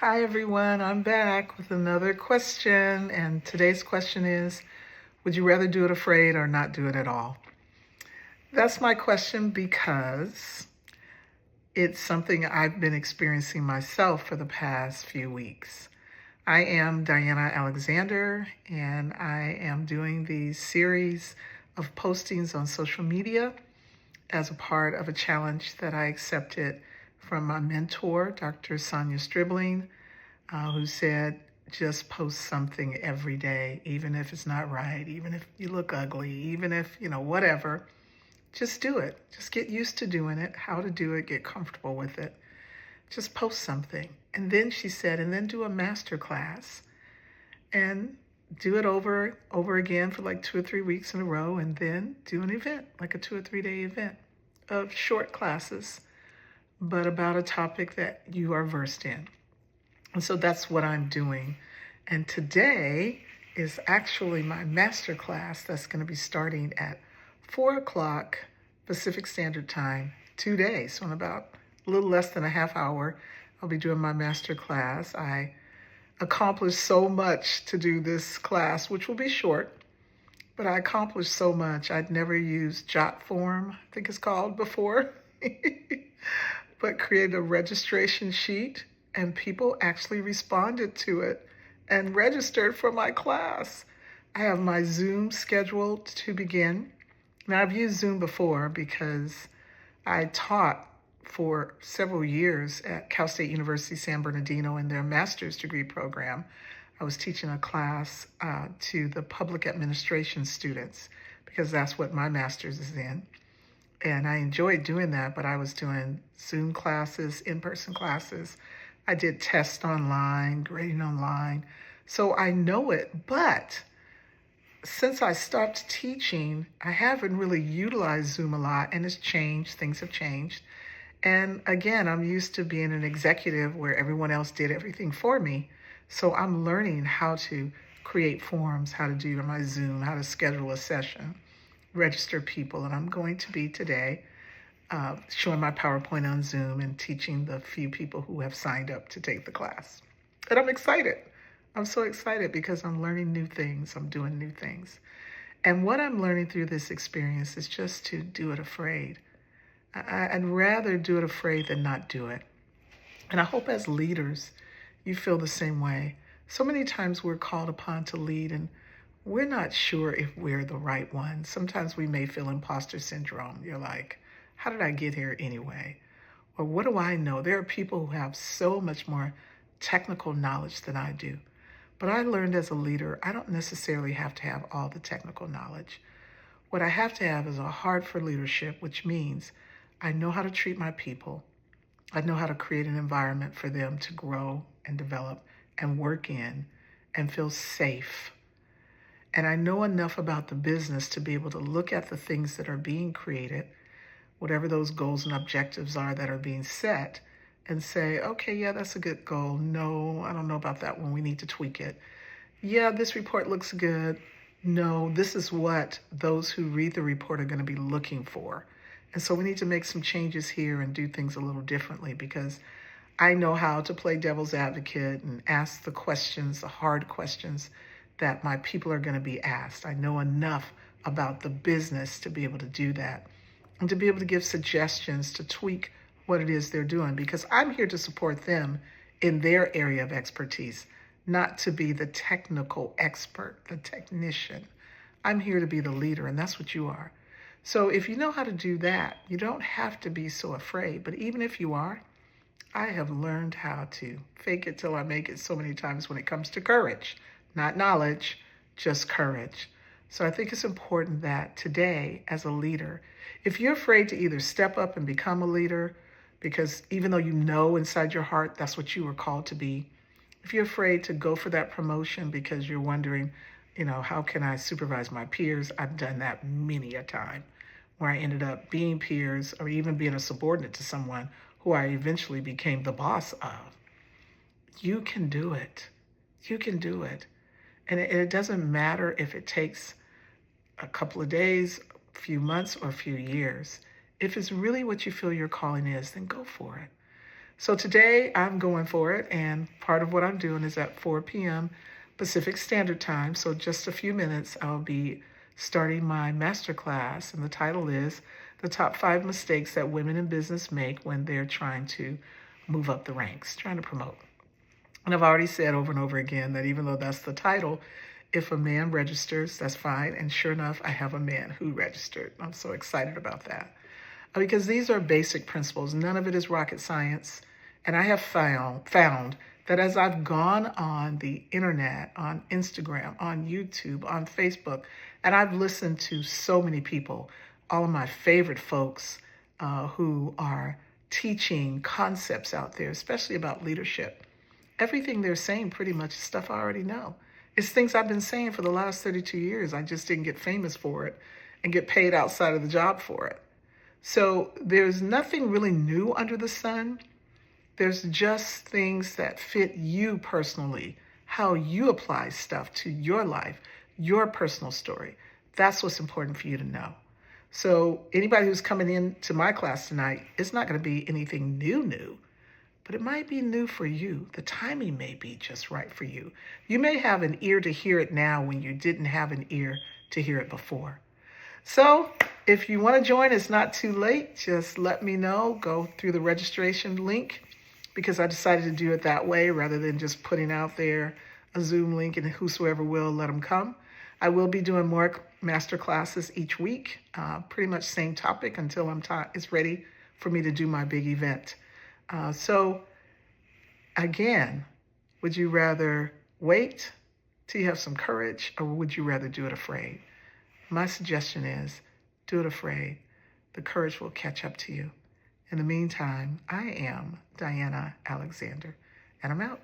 Hi everyone, I'm back with another question, and today's question is, would you rather do it afraid or not do it at all? That's my question because it's something I've been experiencing myself for the past few weeks. I am Diana Alexander, and I am doing these series of postings on social media as a part of a challenge that I accepted from my mentor, Dr. Sonia Stribling, who said, just post something every day, even if it's not right, even if you look ugly, even if, whatever. Just do it. Just get used to doing it, how to do it, get comfortable with it. Just post something. And then she said, and then do a master class and do it over again for like 2 or 3 weeks in a row, and then do an event, like a 2 or 3 day event of short classes, but about a topic that you are versed in. And so that's what I'm doing. And today is actually my master class that's going to be starting at 4 o'clock Pacific Standard Time today. So in about a little less than a half hour, I'll be doing my master class. I accomplished so much to do this class, which will be short, but I accomplished so much. I'd never used JotForm, I think it's called, before, but created a registration sheet, and people actually responded to it and registered for my class. I have my Zoom scheduled to begin. Now, I've used Zoom before because I taught for several years at Cal State University San Bernardino in their master's degree program. I was teaching a class to the public administration students because that's what my master's is in. And I enjoyed doing that, but I was doing Zoom classes, in-person classes. I did tests online, grading online. So I know it, but since I stopped teaching, I haven't really utilized Zoom a lot, and it's changed. Things have changed. And again, I'm used to being an executive where everyone else did everything for me. So I'm learning how to create forms, how to do my Zoom, how to schedule a session, register people. And I'm going to be today showing my PowerPoint on Zoom and teaching the few people who have signed up to take the class. And I'm excited. I'm so excited because I'm learning new things. I'm doing new things. And what I'm learning through this experience is just to do it afraid. I'd rather do it afraid than not do it. And I hope as leaders, you feel the same way. So many times we're called upon to lead and we're not sure if we're the right one. Sometimes we may feel imposter syndrome. You're like, how did I get here anyway? Or what do I know? There are people who have so much more technical knowledge than I do. But I learned as a leader, I don't necessarily have to have all the technical knowledge. What I have to have is a heart for leadership, which means I know how to treat my people. I know how to create an environment for them to grow and develop and work in and feel safe. And I know enough about the business to be able to look at the things that are being created, whatever those goals and objectives are that are being set, and say, okay, yeah, that's a good goal. No, I don't know about that one. We need to tweak it. Yeah, this report looks good. No, this is what those who read the report are going to be looking for. And so we need to make some changes here and do things a little differently because I know how to play devil's advocate and ask the questions, the hard questions that my people are going to be asked. I know enough about the business to be able to do that and to be able to give suggestions to tweak what it is they're doing because I'm here to support them in their area of expertise, not to be the technical expert, the technician. I'm here to be the leader, and that's what you are. So if you know how to do that, you don't have to be so afraid. But even if you are, I have learned how to fake it till I make it so many times when it comes to courage, not knowledge, just courage. So I think it's important that today, as a leader, if you're afraid to either step up and become a leader, because even though you know inside your heart that's what you were called to be, if you're afraid to go for that promotion because you're wondering, how can I supervise my peers? I've done that many a time where I ended up being peers or even being a subordinate to someone who I eventually became the boss of. You can do it. You can do it. And it doesn't matter if it takes a couple of days, a few months, or a few years. If it's really what you feel your calling is, then go for it. So today I'm going for it, and part of what I'm doing is at 4 p.m. Pacific Standard Time. So just a few minutes, I'll be starting my masterclass, and the title is The Top 5 Mistakes That Women in Business Make When They're Trying to Move Up the Ranks, trying to promote. And I've already said over and over again that even though that's the title, if a man registers, that's fine. And sure enough, I have a man who registered. I'm so excited about that. Because these are basic principles. None of it is rocket science. And I have found that as I've gone on the internet, on Instagram, on YouTube, on Facebook, and I've listened to so many people, all of my favorite folks who are teaching concepts out there, especially about leadership. Everything they're saying pretty much is stuff I already know. It's things I've been saying for the last 32 years. I just didn't get famous for it and get paid outside of the job for it. So there's nothing really new under the sun. There's just things that fit you personally, how you apply stuff to your life, your personal story. That's what's important for you to know. So anybody who's coming into my class tonight, it's not going to be anything new, but it might be new for you. The timing may be just right for you. You may have an ear to hear it now when you didn't have an ear to hear it before. So if you want to join, it's not too late. Just let me know. Go through the registration link, because I decided to do it that way rather than just putting out there a Zoom link and whosoever will, let them come. I will be doing more master classes each week, pretty much same topic until it's ready for me to do my big event. So again, would you rather wait till you have some courage, or would you rather do it afraid? My suggestion is do it afraid. The courage will catch up to you. In the meantime, I am Diana Alexander, and I'm out.